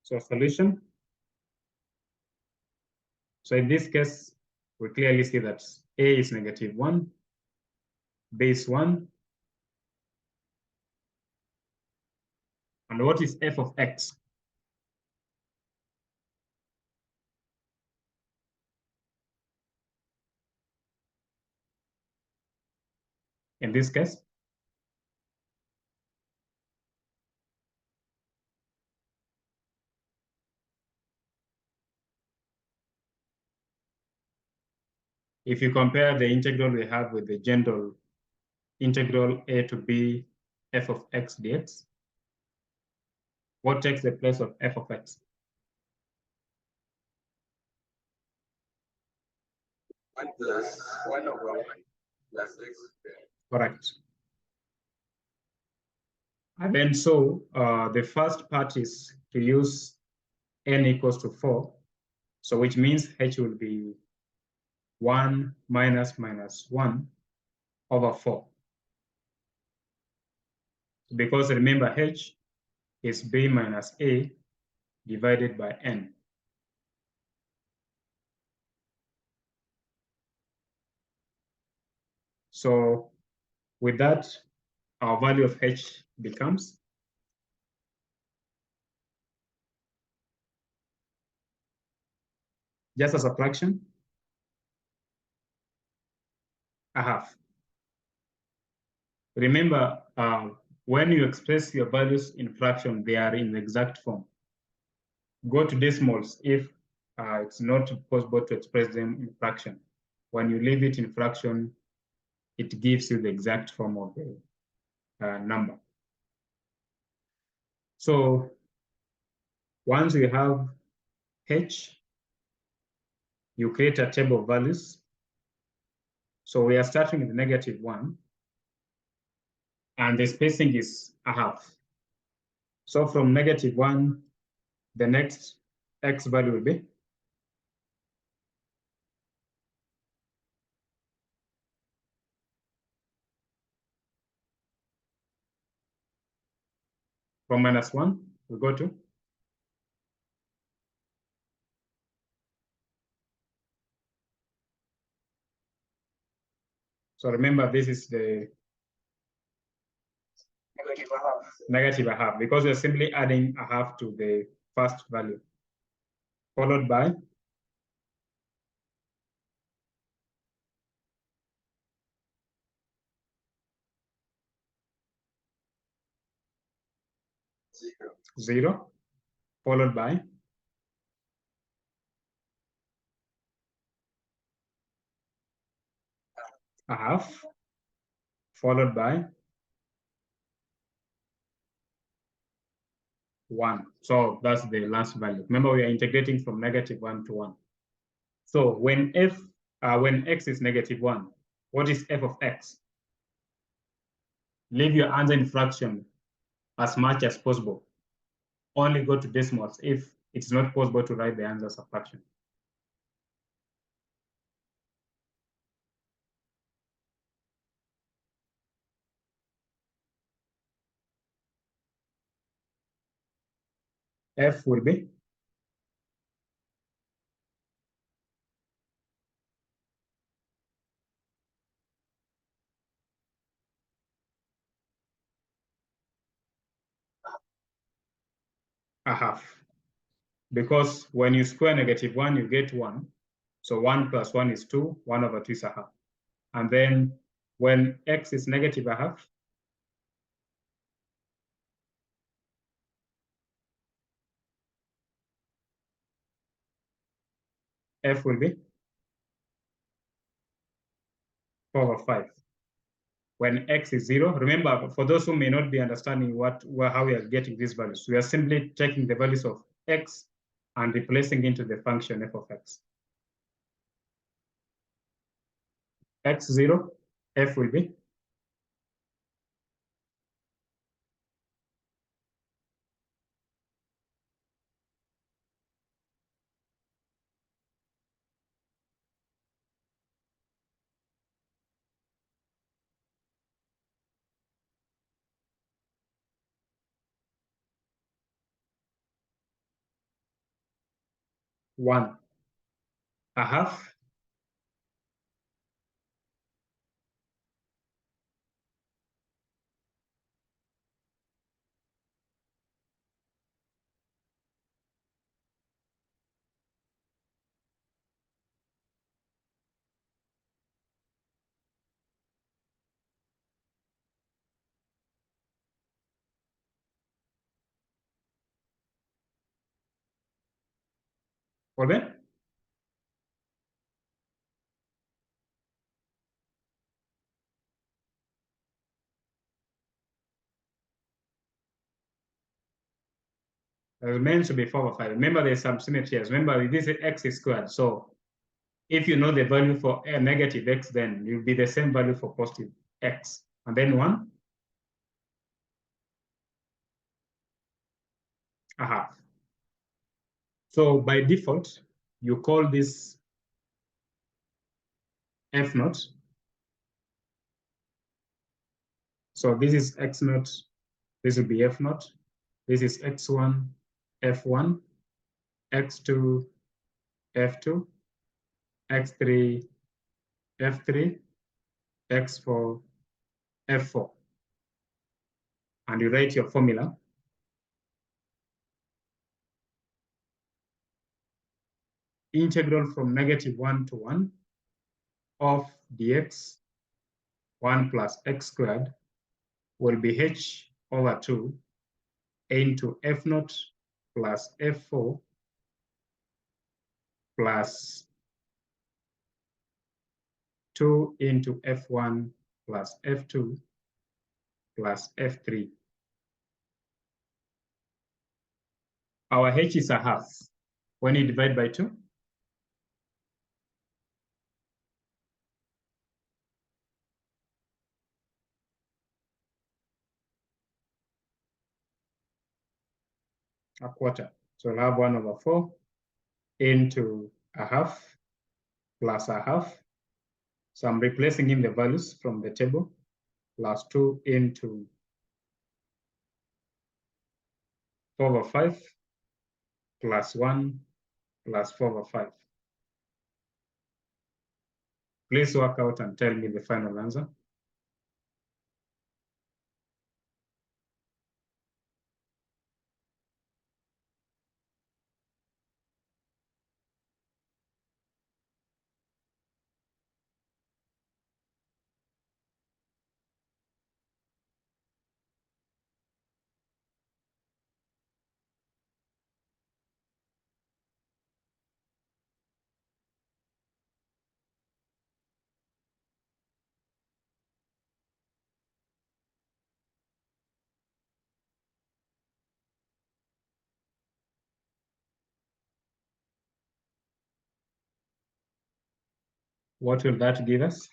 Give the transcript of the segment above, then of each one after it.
So solution. So in this case, we clearly see that A is -1, B is 1. And what is f of x? In this case, if you compare the integral we have with the general integral a to b f of x dx, what takes the place of f of x? 1 plus 1 over 1 plus x. Correct. And then so the first part is to use n equals to 4. So which means h will be 1 minus 1 over 4. Because remember, h is b minus a divided by n. So with that, our value of h becomes just as a fraction, a half. Remember, when you express your values in fraction, they are in the exact form. Go to decimals if it's not possible to express them in fraction. When you leave it in fraction, it gives you the exact form of the number. So once you have h, you create a table of values. So we are starting with -1, and the spacing is a half. So from -1, the next x value will be from -1, we go to so remember, this is the negative a half because we're simply adding a half to the first value, followed by zero, followed by a half, followed by 1. So that's the last value. Remember, we are integrating from -1 to 1. So when x is -1, what is f of x? Leave your answer in fraction as much as possible. Only go to decimals if it's not possible to write the answer as a fraction. F will be a half. Because when you square -1, you get 1. So 1 plus 1 is 2, 1 over 2 is a half. And then when x is negative a half, f will be 4 over 5. When x is 0, remember, for those who may not be understanding how we are getting these values, we are simply taking the values of x and replacing into the function f of x. x0, f will be 1, a half, ¿volver? Remains to be 4 over 5. Remember, there's some symmetries. Remember, this is x squared. So if you know the value for a negative x, then it will be the same value for positive x. And then 1, a half. So by default, you call this f naught. So this is x naught. This will be f naught. This is x1, f1, x2, f2, x3, f3, x4, f4. And you write your formula. Integral from -1 to 1 of dx 1 plus x squared will be h over 2 into f naught plus f4 plus 2 into f1 plus f2 plus f3. Our h is a half. When you divide by 2, a quarter. So we'll have 1 over 4 into a half plus a half. So I'm replacing in the values from the table, plus 2 into 4 over 5 plus 1 plus 4 over 5. Please work out and tell me the final answer. What will that give us?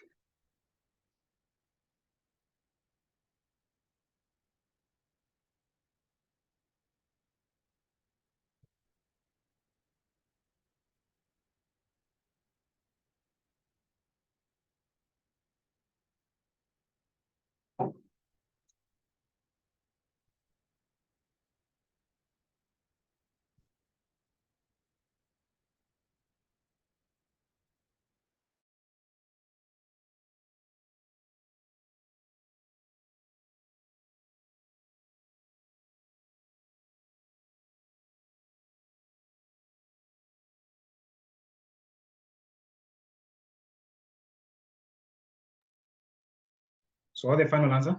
So what the final answer?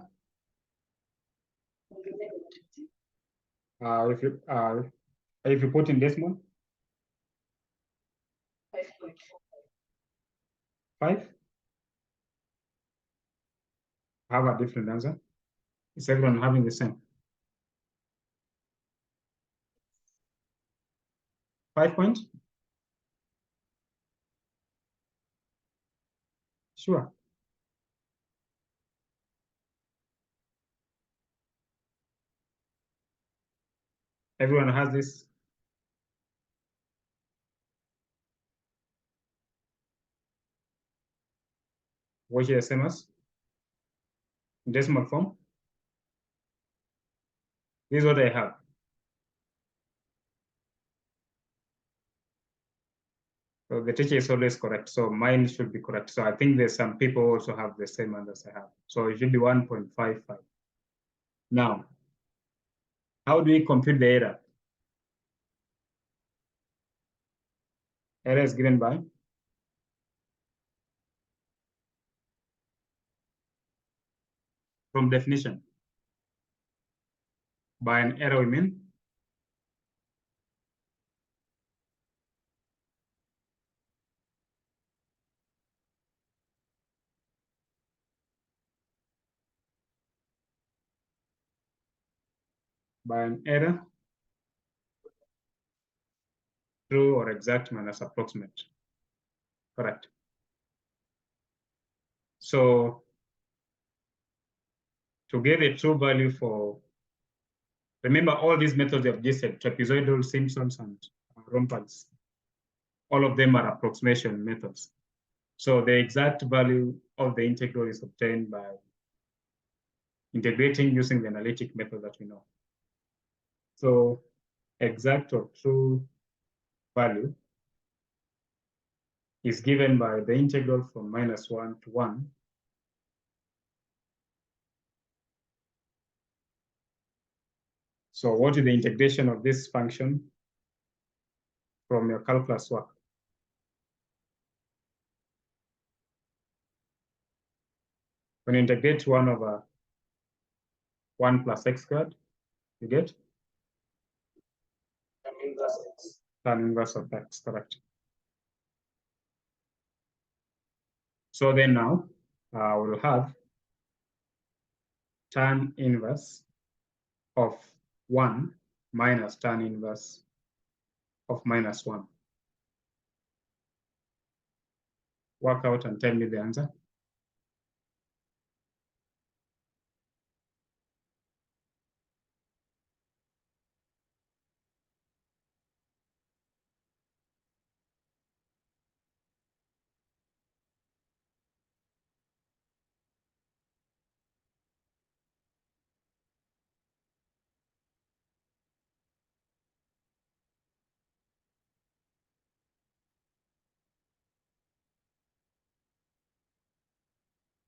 If you put in decimal, 5. Have a different answer. Is everyone having the same? 5 points? Sure. Everyone has this. Watch your SMS in decimal form. This is what I have. So the teacher is always correct. So mine should be correct. So I think there's some people also have the same answers I have. So it should be 1.55. Now, how do we compute the error? Error is given by from definition. By an error, we mean by an error, true or exact minus approximate. Correct. So to get a true value for, remember all these methods I've just said, trapezoidal, Simpsons, and Romper's, all of them are approximation methods. So the exact value of the integral is obtained by integrating using the analytic method that we know. So exact or true value is given by the integral from -1 to 1 . So what is the integration of this function from your calculus work? When you integrate 1 over 1 plus x squared, you get tan inverse of x, correct. So then now we'll have tan inverse of 1 minus tan inverse of -1. Work out and tell me the answer.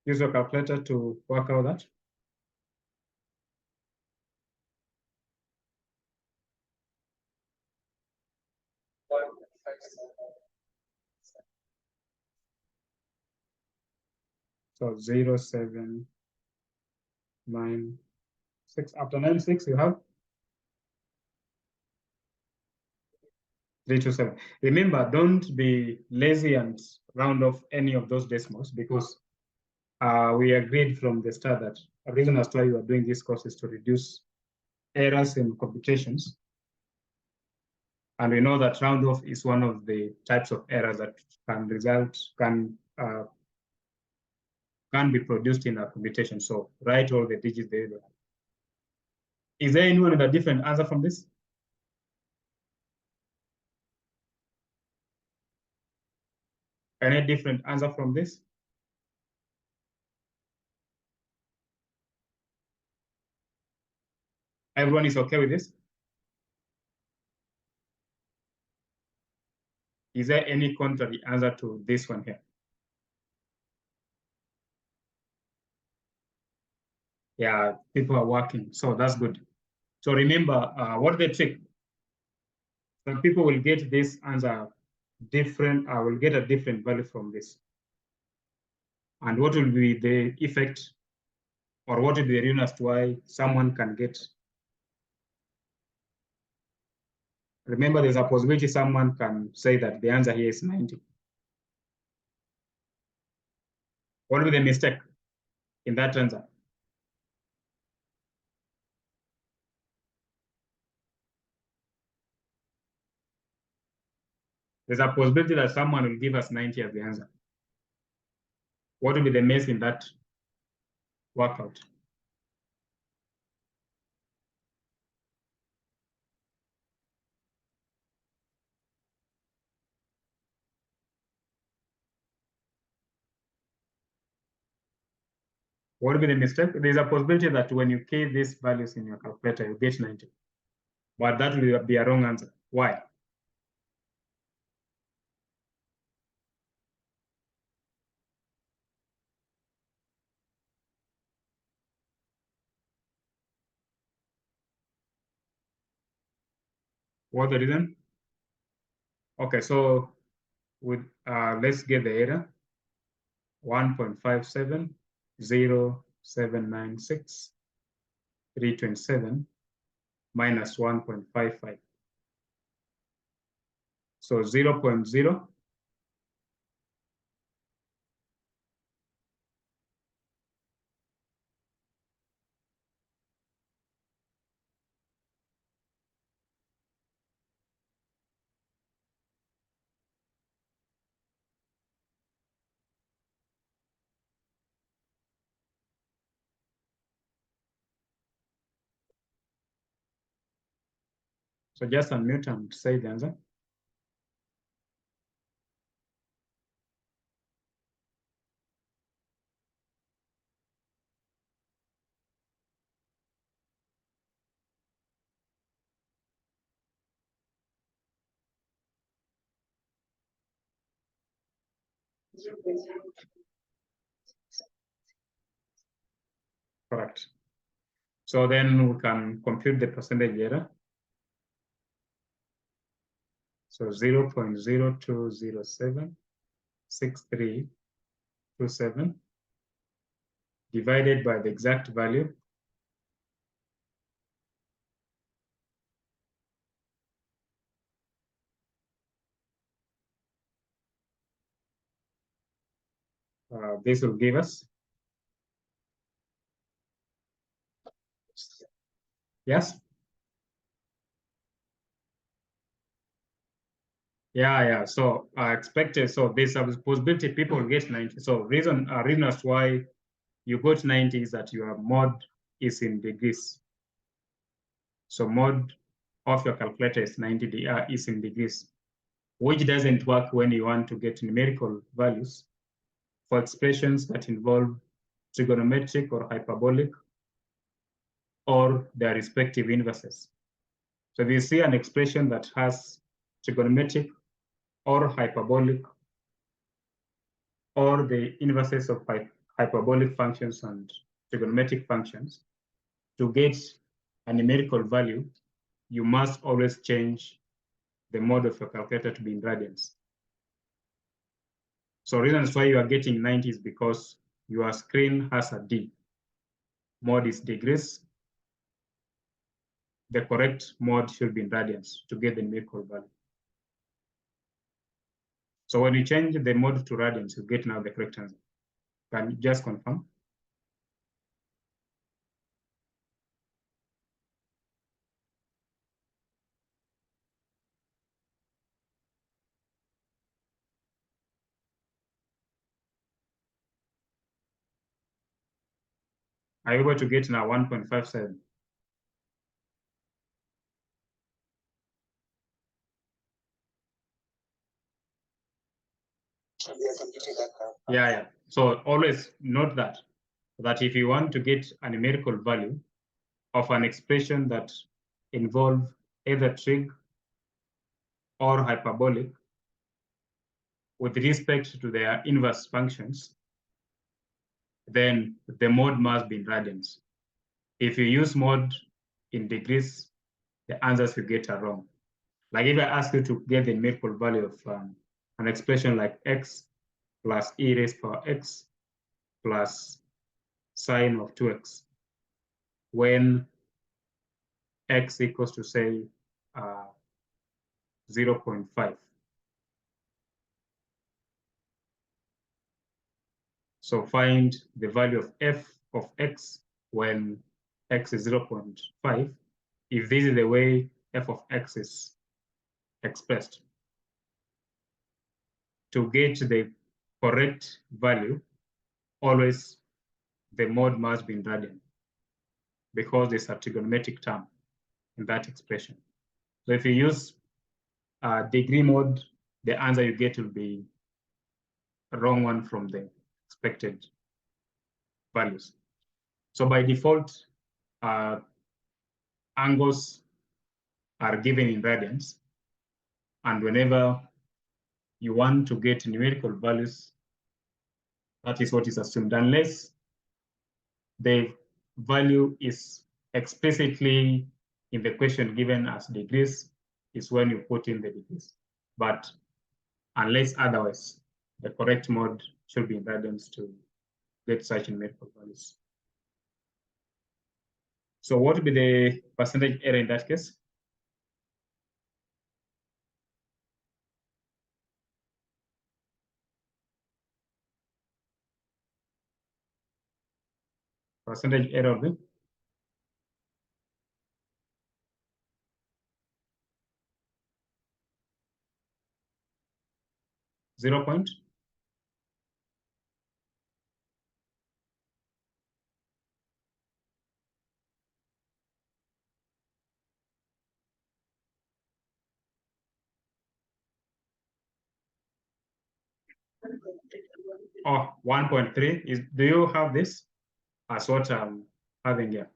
Use your calculator to work out that. So 0.796. After 96, you have 327. Remember, don't be lazy and round off any of those decimals, because we agreed from the start that a reason as to why you are doing this course is to reduce errors in computations. And we know that round off is one of the types of errors that can be produced in a computation. So write all the digits there. Is there anyone with a different answer from this? Any different answer from this? Everyone is okay with this? Is there any contrary answer to this one here? Yeah, people are working, so that's good. So remember, what the trick? Some people will get this answer different, will get a different value from this. And what will be the effect, or what will be the reason as to why someone can get? Remember, there's a possibility someone can say that the answer here is 90. What will be the mistake in that answer? There's a possibility that someone will give us 90 as the answer. What will be the mess in that workout? What will be the mistake? There's a possibility that when you key these values in your calculator, you get 90. But that will be a wrong answer. Why? What the reason? Okay, so with let's get the error. 1.570796 minus 1.55. So 0.0 So just unmute and say the answer. Correct. So then we can compute the percentage error. So 0.02076327 divided by the exact value. This will give us. Yes? Yeah. So I expected, so there's a possibility people will get 90. So reason as why you got 90 is that your mod is in degrees. So mod of your calculator is 90 is in degrees, which doesn't work when you want to get numerical values for expressions that involve trigonometric or hyperbolic or their respective inverses. So if you see an expression that has trigonometric or hyperbolic or the inverses of hyperbolic functions and trigonometric functions, to get a numerical value, you must always change the mode of your calculator to be in radians. So reasons why you are getting 90 is because your screen has a D. Mode is degrees. The correct mode should be in radians to get the numerical value. So when you change the mode to radians, you get now the correct answer. Can you just confirm? Are you able to get now 1.57? Yeah. So always note that if you want to get a numerical value of an expression that involve either trig or hyperbolic with respect to their inverse functions, then the mode must be in radians. If you use mode in degrees, the answers you get are wrong. Like if I ask you to get the numerical value of an expression like x plus e raised power x plus sine of 2x, when x equals to say 0.5. So find the value of f of x when x is 0.5, if this is the way f of x is expressed. To get the correct value, always the mode must be in radian because there's a trigonometric term in that expression. So if you use degree mode, the answer you get will be a wrong one from the expected values. So by default, angles are given in radians, and whenever you want to get numerical values, that is what is assumed, unless the value is explicitly in the question given as degrees, is when you put in the degrees. But unless otherwise, the correct mode should be in radians to get such numerical values. So what would be the percentage error in that case? Percentage error of 0 point. Oh, 1.3 is, do you have this as what I'm having here?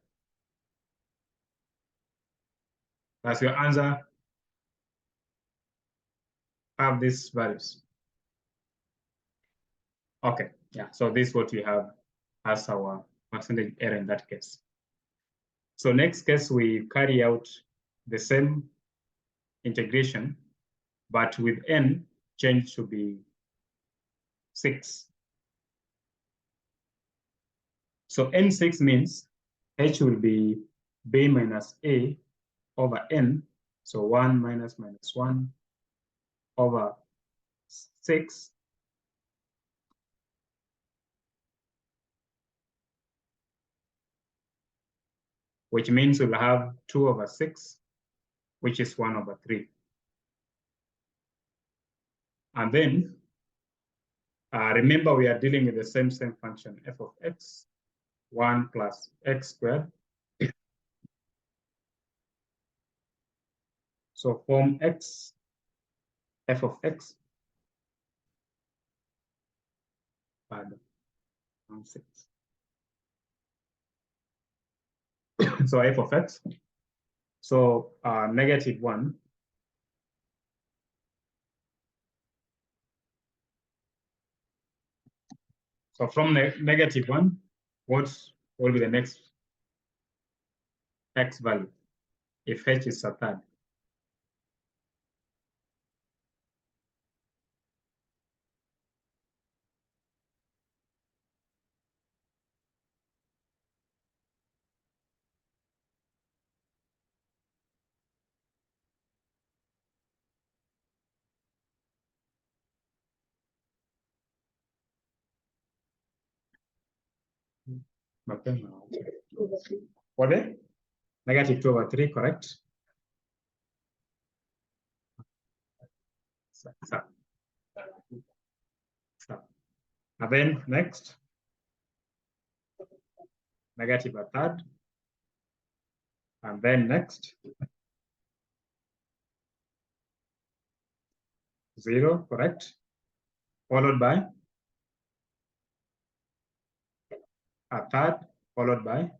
Does your answer have these values? Okay, yeah, so this is what we have as our percentage error in that case. So next case, we carry out the same integration, but with n changed to be 6. So n6 means h will be b minus a over n, so 1 minus 1 over 6 which means we'll have 2 over 6, which is 1 over 3. And then remember we are dealing with the same function f of x, 1 plus x squared. So form x, f of x, pardon, 6. So f of x, so negative 1 so from negative 1, what will be the next x value if h is a third? Okay. What is negative 2 over 3, correct? So. And then next, negative a third. And then next, 0, correct? Followed by a third, followed by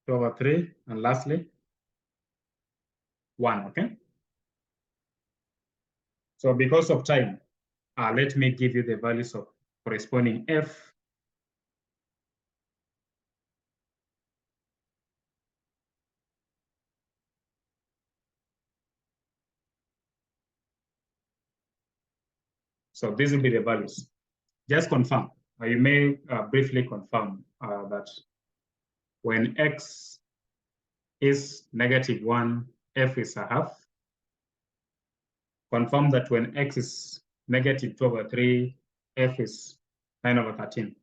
2 over 3, and lastly, 1, okay? So because of time, let me give you the values of corresponding f. So these will be the values. Just confirm, you may briefly confirm that when x is negative 1, f is a half. Confirm that when x is negative 2 over 3, f is 9 over 13.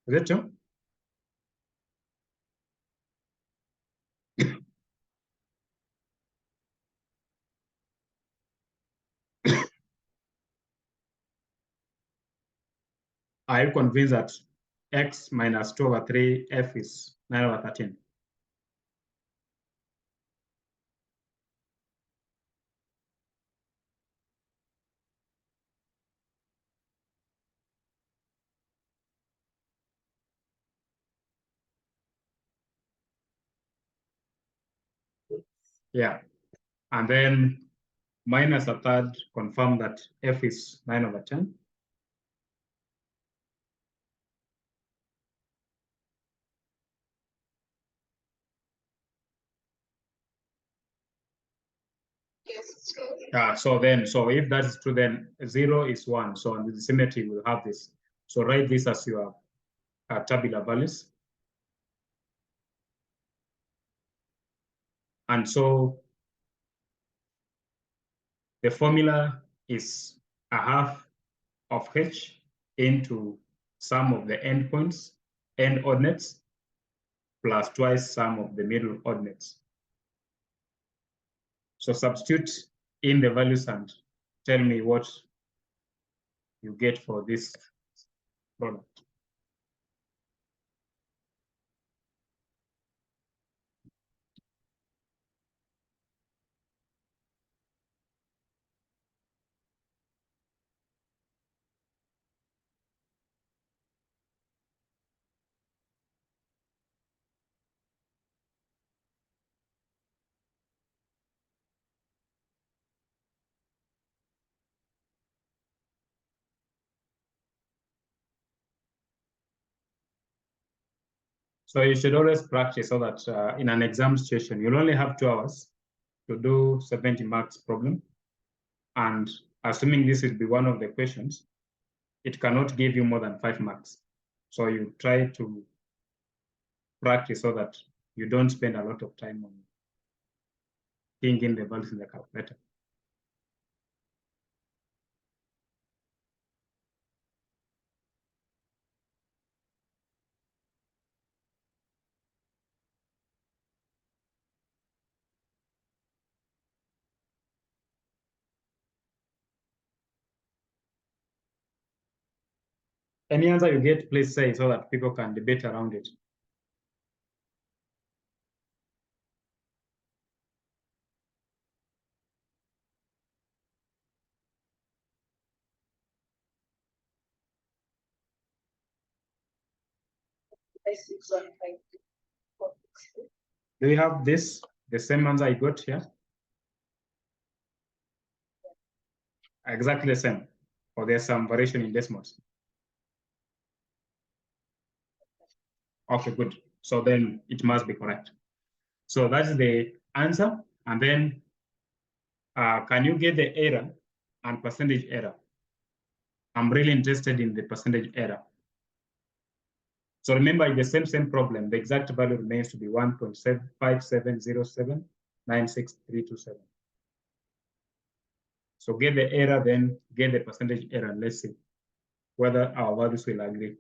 Is it true? Are you convinced that x minus 2 over 3, f is 9 over 13? Yeah. And then minus a third, confirm that F is 9/10. Yes. So if that is true, then 0 is 1. So on the symmetry, we'll have this. So write this as your tabular values. And so the formula is a half of H into sum of the endpoints, end ordinates, plus twice sum of the middle ordinates. So substitute in the values and tell me what you get for this product. So you should always practice so that in an exam situation, you'll only have 2 hours to do 70 marks problem. And assuming this will be one of the questions, it cannot give you more than 5 marks. So you try to practice so that you don't spend a lot of time on thinking the values in the calculator. Any answer you get, please say so that people can debate around it. Do you have this, the same answer I got here? Exactly the same, or there's some variation in decimals? Okay, good. So then it must be correct. So that's the answer. And then can you get the error and percentage error? I'm really interested in the percentage error. So remember, in the same problem, the exact value remains to be 1.570796,327. So get the error, then get the percentage error. Let's see whether our values will agree.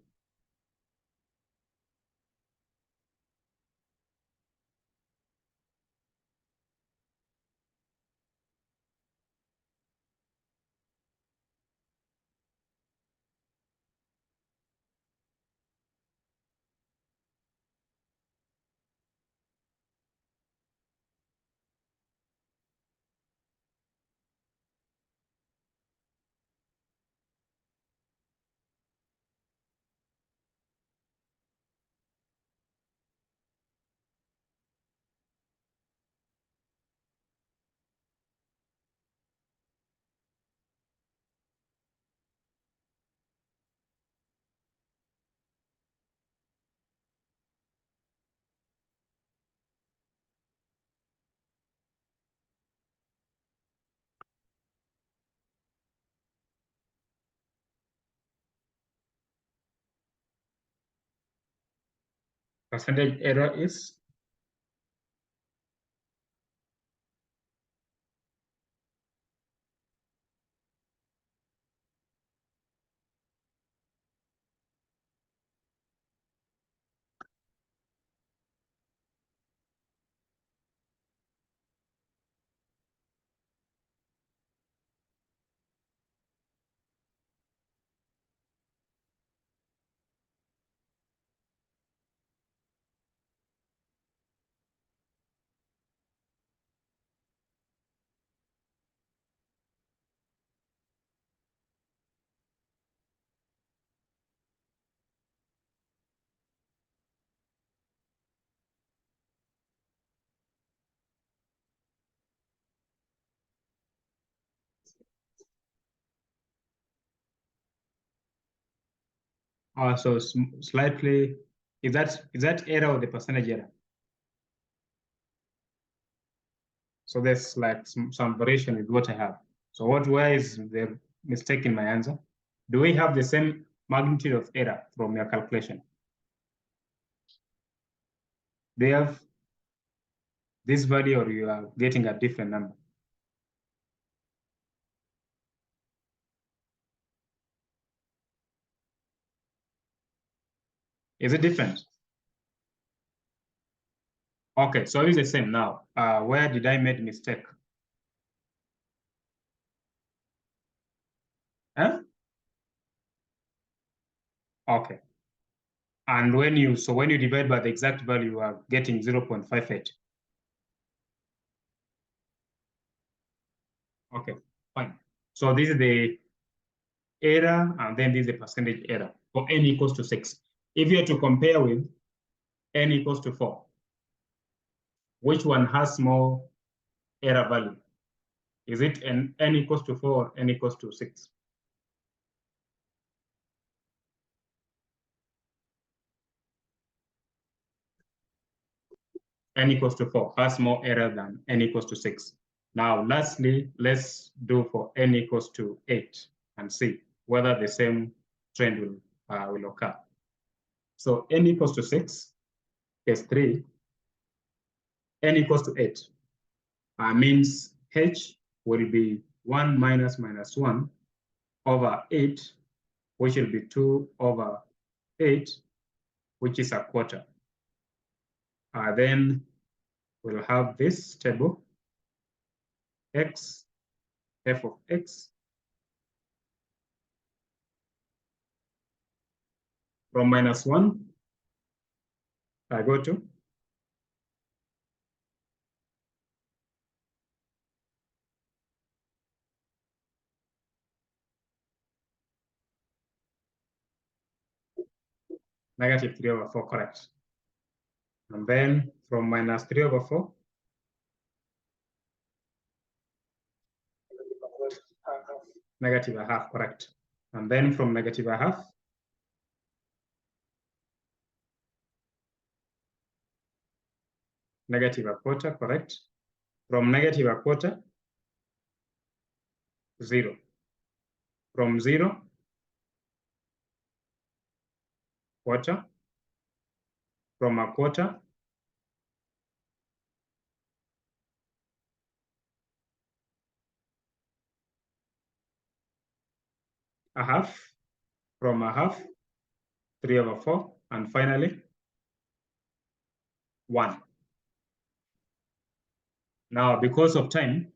Percentage error is So slightly, is that error or the percentage error? So there's like some variation with what I have. So where is the mistake in my answer? Do we have the same magnitude of error from your calculation? Do you have this value or you are getting a different number? Is it different? Okay, so it's the same now. Where did I make mistake? Huh? Okay. And when you divide by the exact value, you are getting 0.58. Okay, fine. So this is the error, and then this is the percentage error for n equals to 6. If you are to compare with n equals to 4, which one has more error value? Is it n equals to 4 or n equals to 6? N equals to 4 has more error than n equals to 6. Now, lastly, let's do for n equals to 8 and see whether the same trend will occur. So n equals to 6 is 3, n equals to 8 means h will be 1 minus 1 over 8, which will be 2 over 8, which is a quarter. Then we'll have this table, x, f of x, from -1, I go to -3/4, correct. And then from -3/4, -1/2, correct. And then from -1/2, -1/4, correct. From -1/4, 0. From 0, quarter. From a quarter, a half. From a half, 3/4. And finally, 1. Now, because of time,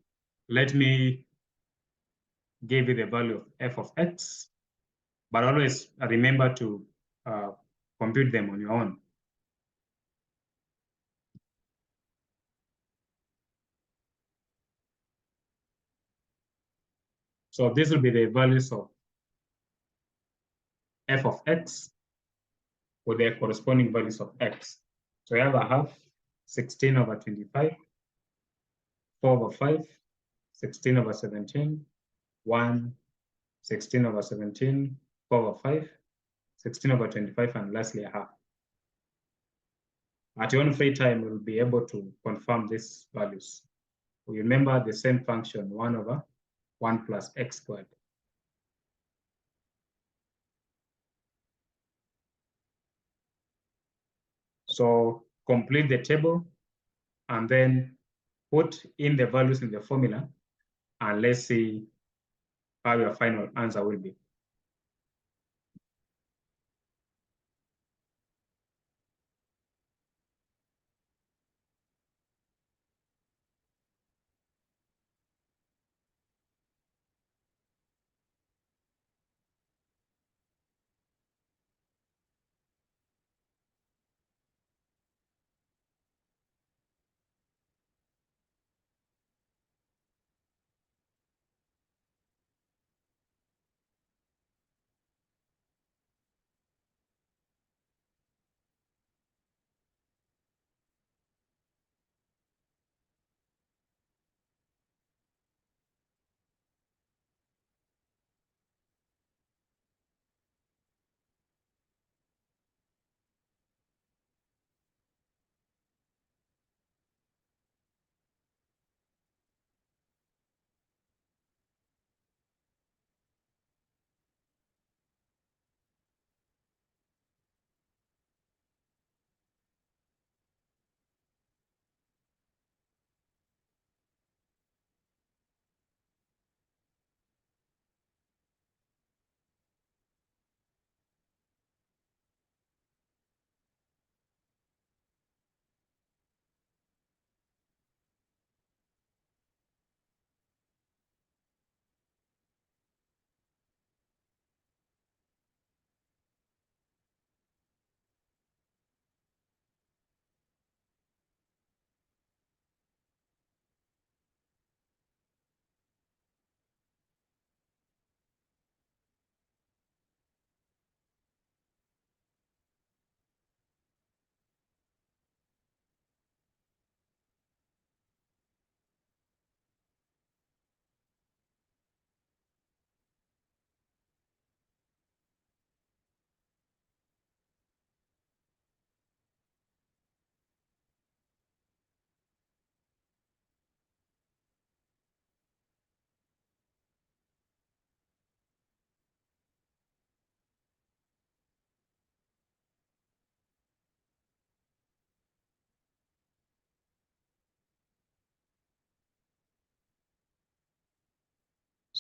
let me give you the value of f of x, but always remember to compute them on your own. So this will be the values of f of x with their corresponding values of x. So we have a half, 16/25, 4/5, 16/17, 1, 16/17, 4/5, 16/25, and lastly a half. At your own free time, we'll be able to confirm these values. We remember the same function, 1/1 plus x squared. So complete the table and then put in the values in the formula, and let's see how your final answer will be.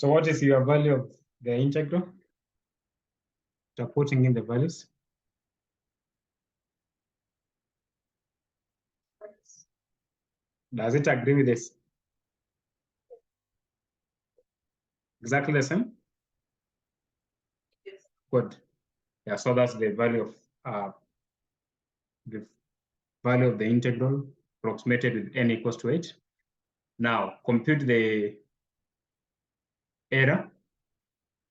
So what is your value of the integral? After putting in the values. Does it agree with this? Exactly the same? Yes. Good. Yeah, so that's the value of the integral approximated with n equals to 8. Now compute the error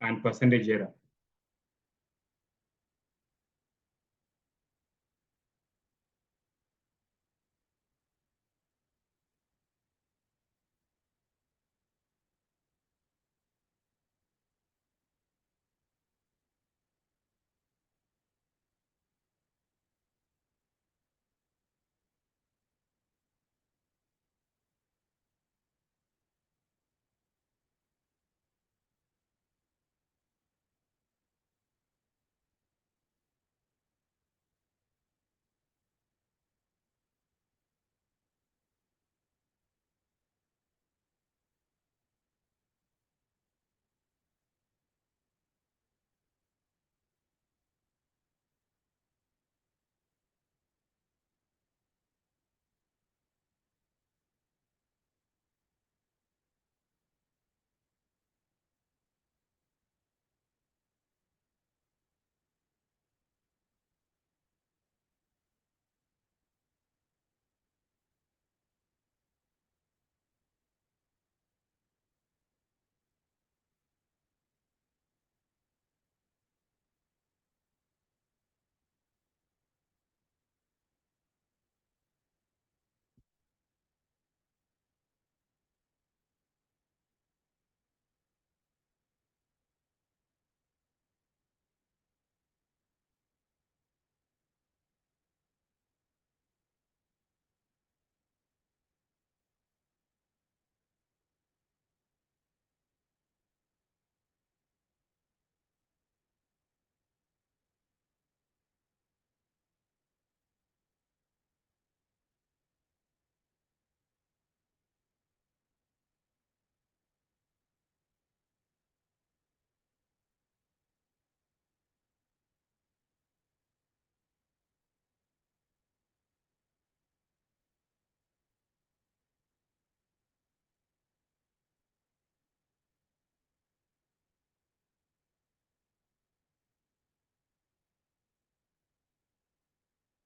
and percentage error.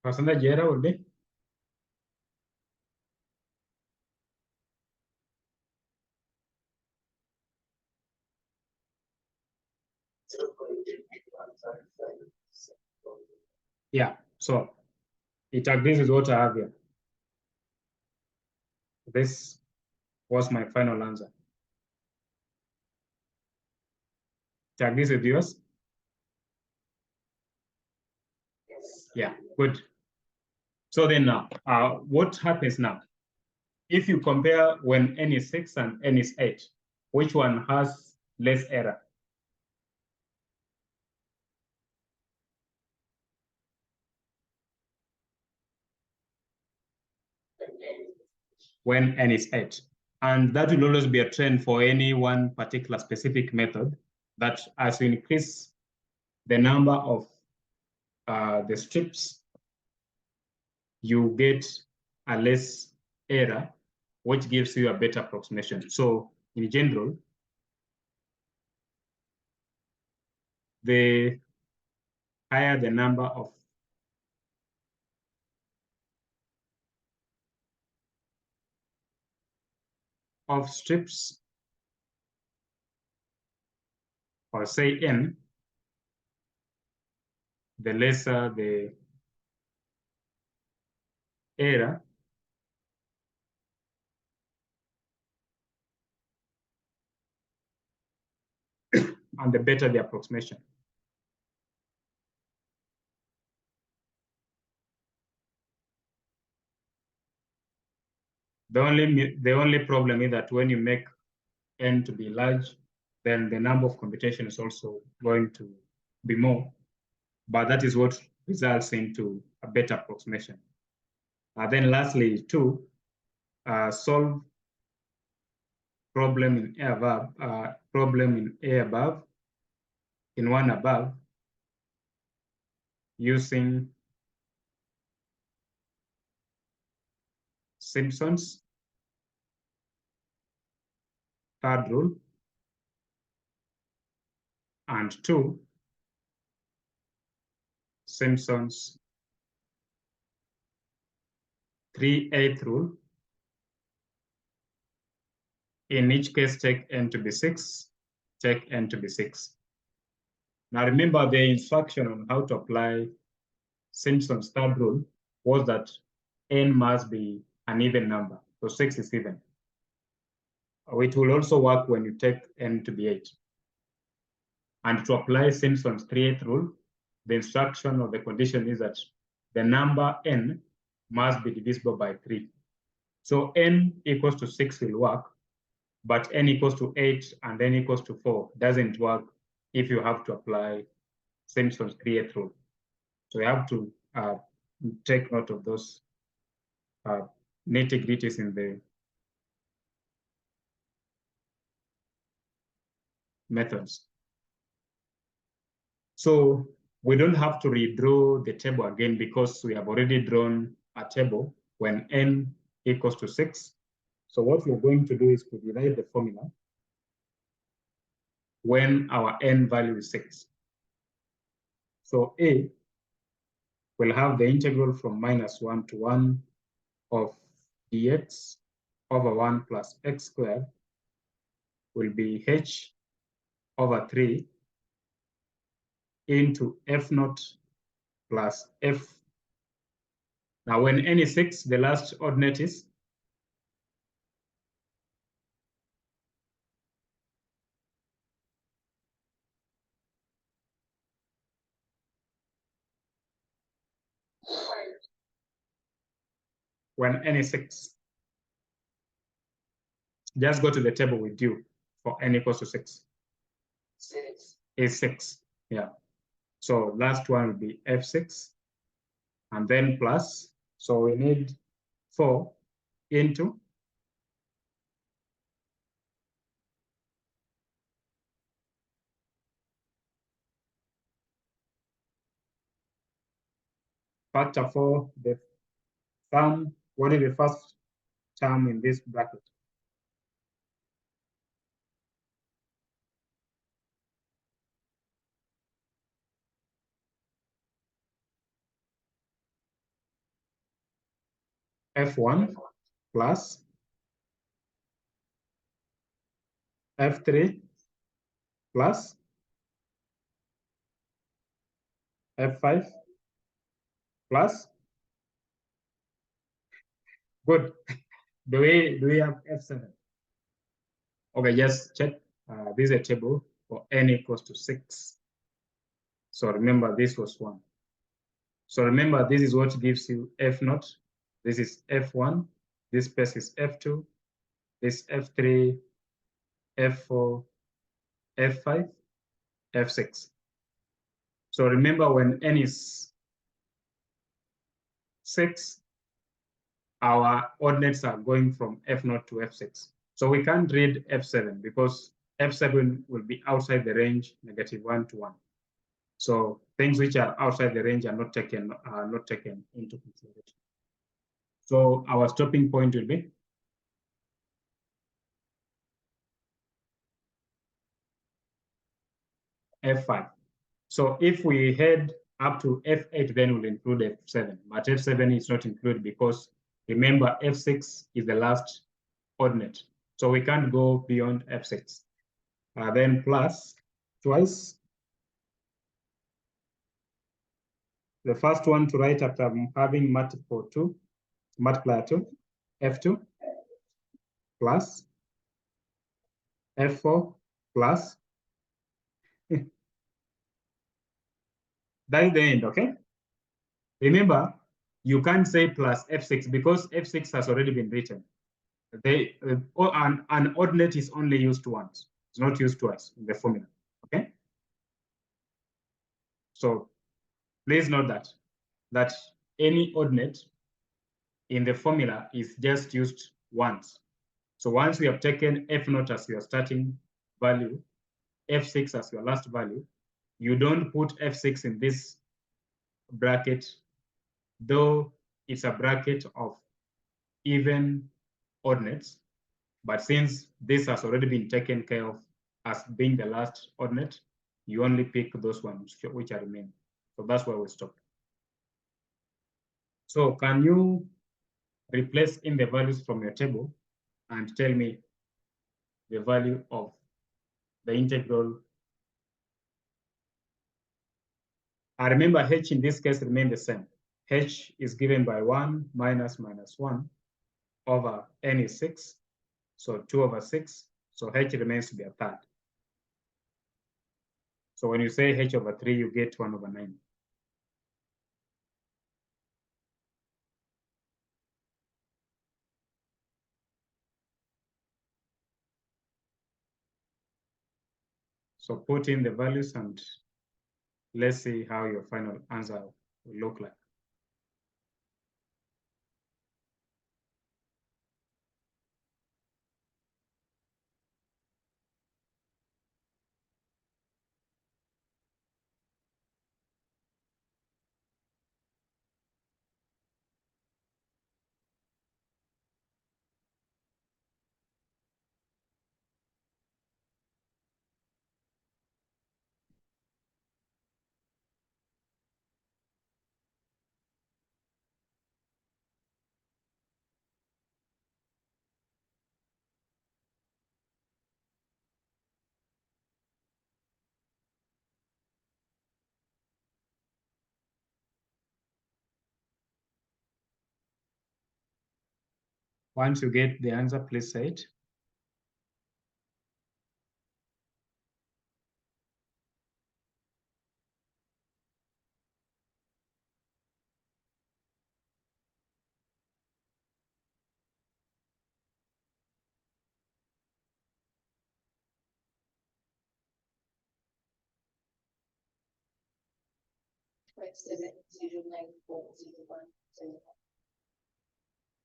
Percentage error will be? Yeah, so it agrees with what I have here. This was my final answer. It agrees with yours? Yeah, good. So then now, what happens now? If you compare when n is 6 and n is 8, which one has less error? When n is 8. And that will always be a trend for any one particular specific method, that as you increase the number of the strips, you get a less error, which gives you a better approximation. So in general, the higher the number of strips, or say n, the lesser the error, and the better the approximation. The only problem is that when you make n to be large, then the number of computation is also going to be more. But that is what results into a better approximation. Then lastly, solve problem in A above, problem in A above, in one above, using Simpson's third rule, and 2, Simpson's 3/8 rule. In each case, take n to be 6, take n to be 6. Now remember, the instruction on how to apply Simpson's third rule was that n must be an even number, so 6 is even. It will also work when you take n to be 8. And to apply Simpson's 3/8 rule, the instruction or the condition is that the number n must be divisible by 3. So n equals to 6 will work, but n equals to 8 and n equals to 4 doesn't work if you have to apply Simpson's 3/8 rule. So you have to take note of those nitty-gritties in the methods. So we don't have to redraw the table again because we have already drawn a table when n equals to 6. So what we're going to do is to rewrite the formula when our n value is 6. So A will have the integral from -1 to 1 of dx over 1 plus x squared will be h over 3 into f0 plus f. Now when n is 6, the last ordinate is when n is 6. Just go to the table with you for n equals to 6. 6. Is 6, yeah. So last one will be f6, and then plus, so we need 4 into factor 4, the sum. What is the first term in this bracket? F1 plus F3 plus F5 plus. Good. Do we have F7? Okay, just check. This is a table for n equals to 6. So remember, this was 1. So remember, this is what gives you F0. This is F1. This space is F2. This F3, F4, F5, F6. So remember, when n is 6, our ordinates are going from F0 to F6. So we can't read F7 because F7 will be outside the range -1 to 1. So things which are outside the range are not taken into consideration. So our stopping point will be F5. So if we head up to F8, then we'll include F7. But F7 is not included because remember, F6 is the last ordinate. So we can't go beyond F6. Then plus twice. The first one to write after having multiplier 2, F2 plus F4 plus. That is the end, okay? Remember, you can't say plus F6 because F6 has already been written. An ordinate is only used once. It's not used twice in the formula, okay? So please note that any ordinate in the formula is just used once. So once we have taken F0 as your starting value, F6 as your last value, you don't put F6 in this bracket, though it's a bracket of even ordinates. But since this has already been taken care of as being the last ordinate, you only pick those ones which are remaining. So that's where we stop. So can you replace in the values from your table and tell me the value of the integral? I remember h in this case remain the same. H is given by 1 minus 1 over n is 6, so 2 over 6, so h remains to be a third. So when you say h over 3, you get 1 over 9. So put in the values and let's see how your final answer will look like. Once you get the answer, please say it.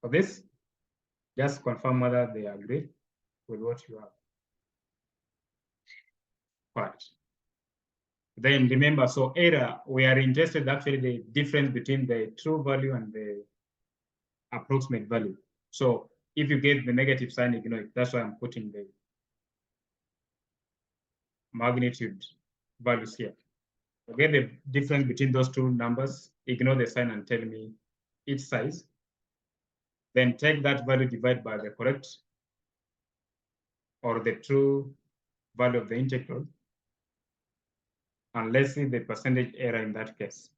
For this, just confirm whether they agree with what you have. But then remember, so error, we are interested actually the difference between the true value and the approximate value. So if you get the negative sign, ignore it. That's why I'm putting the magnitude values here. Get the difference between those two numbers, ignore the sign and tell me each size. Then take that value, divide by the correct or the true value of the integral. And let's see the percentage error in that case.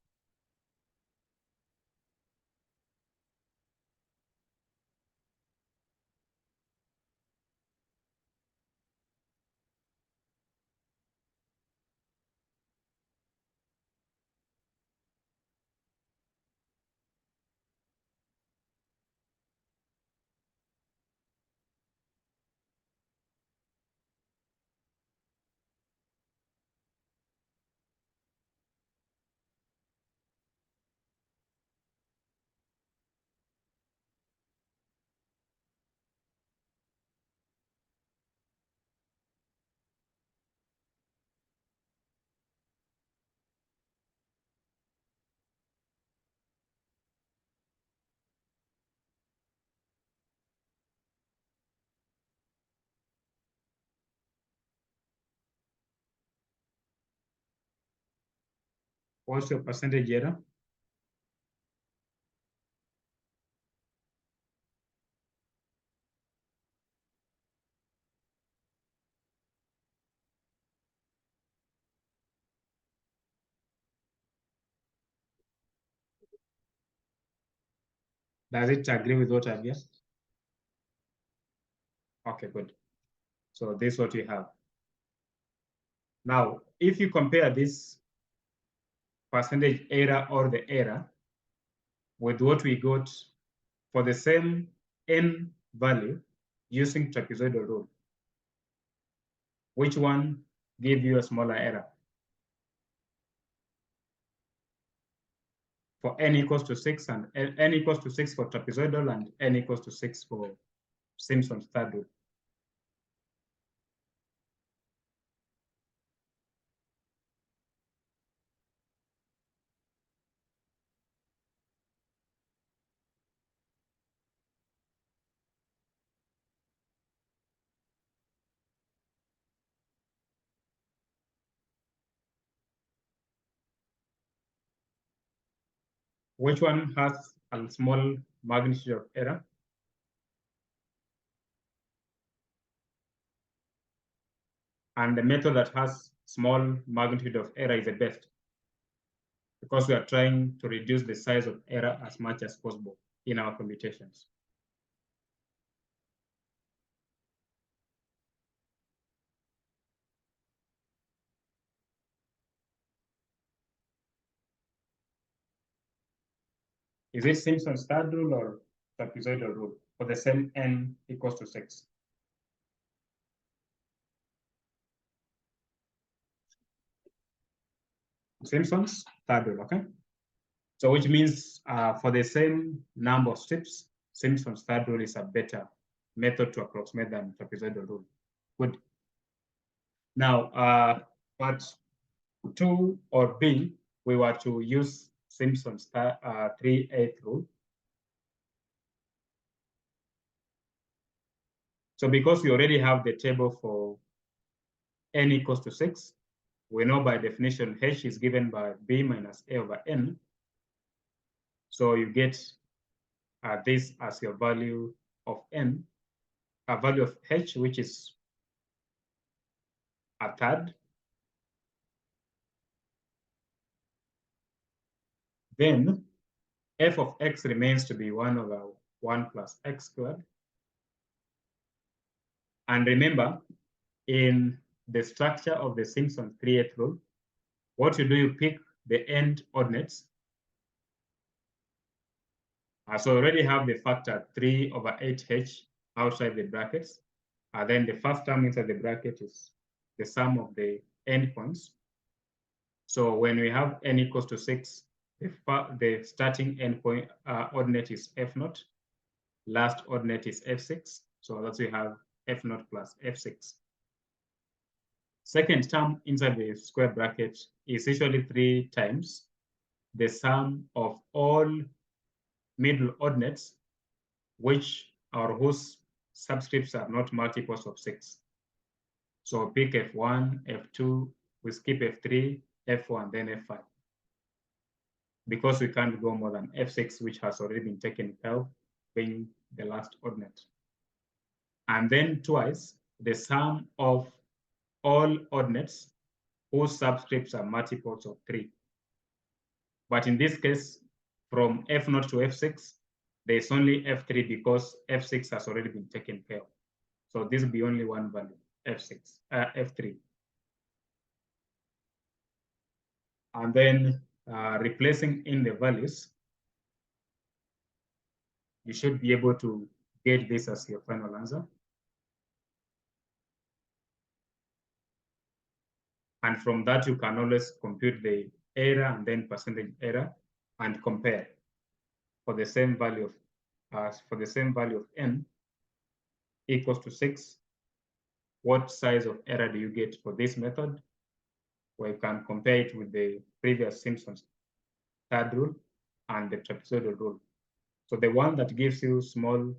What's your percentage error? Does it agree with what I've guessed? Okay, good. So this is what you have. Now, if you compare this percentage error or the error with what we got for the same n value using trapezoidal rule, which one gave you a smaller error? For n equals to 6 and n equals to 6 for trapezoidal and n equals to 6 for Simpson's third rule. Which one has a small magnitude of error? And the method that has small magnitude of error is the best, because we are trying to reduce the size of error as much as possible in our computations. Is it Simpson's third rule or trapezoidal rule for the same n equals to 6? Simpson's third rule, okay? So which means for the same number of steps, Simpson's third rule is a better method to approximate than trapezoidal rule. Good. Now, part 2 or B, we were to use Simpson's 3/8 rule. So because we already have the table for n equals to 6, we know by definition h is given by b minus a over n. So you get this as your value of n, a value of h, which is a third. Then f of x remains to be 1 over 1 plus x squared. And remember, in the structure of the Simpson 3/8 rule, what you do, you pick the end ordinates. So already have the factor 3 over 8h outside the brackets. Then the first term inside the bracket is the sum of the endpoints. So when we have n equals to 6, the starting endpoint ordinate is f0, last ordinate is f6. So that's we have f0 plus f6. Second term inside the square bracket is usually 3 times the sum of all middle ordinates which or whose subscripts are not multiples of 6. So pick f1, f2, we skip f3, f1, then f5. Because we can't go more than f6, which has already been taken care of, being the last ordinate. And then twice the sum of all ordinates whose subscripts are multiples of 3. But in this case, from f0 to f6, there's only f3 because f6 has already been taken care of. So this will be only one value, f3. And then replacing in the values, you should be able to get this as your final answer. And from that, you can always compute the error and then percentage error and compare for the same value of n equals to 6. What size of error do you get for this method? Where you can compare it with the previous Simpson's third rule and the trapezoidal rule. So the one that gives you small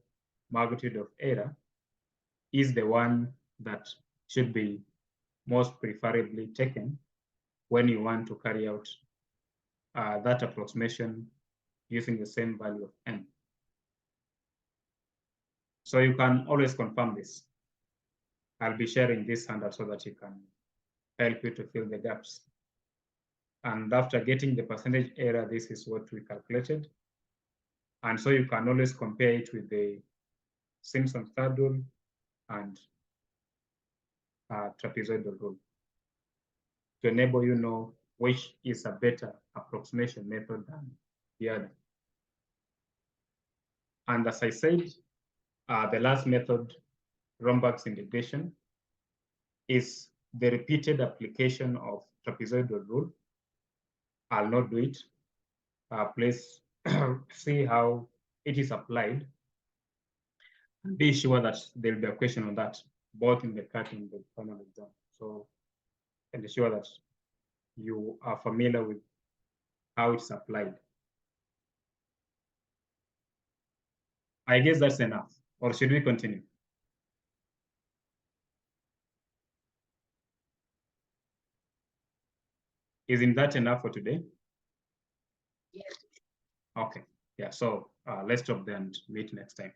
magnitude of error is the one that should be most preferably taken when you want to carry out that approximation using the same value of n. So you can always confirm this. I'll be sharing this handout so that you can help you to fill the gaps. And after getting the percentage error, this is what we calculated. And so you can always compare it with the Simpson third rule and trapezoidal rule to enable you know which is a better approximation method than the other. And as I said, the last method, Romberg's integration, is the repeated application of trapezoidal rule. I'll not do it. Please see how it is applied. Be sure that there will be a question on that, both in the CAT and the final exam. So ensure that you are familiar with how it's applied. I guess that's enough, or should we continue? Isn't that enough for today? Yes. Okay, yeah, so let's stop there and meet next time.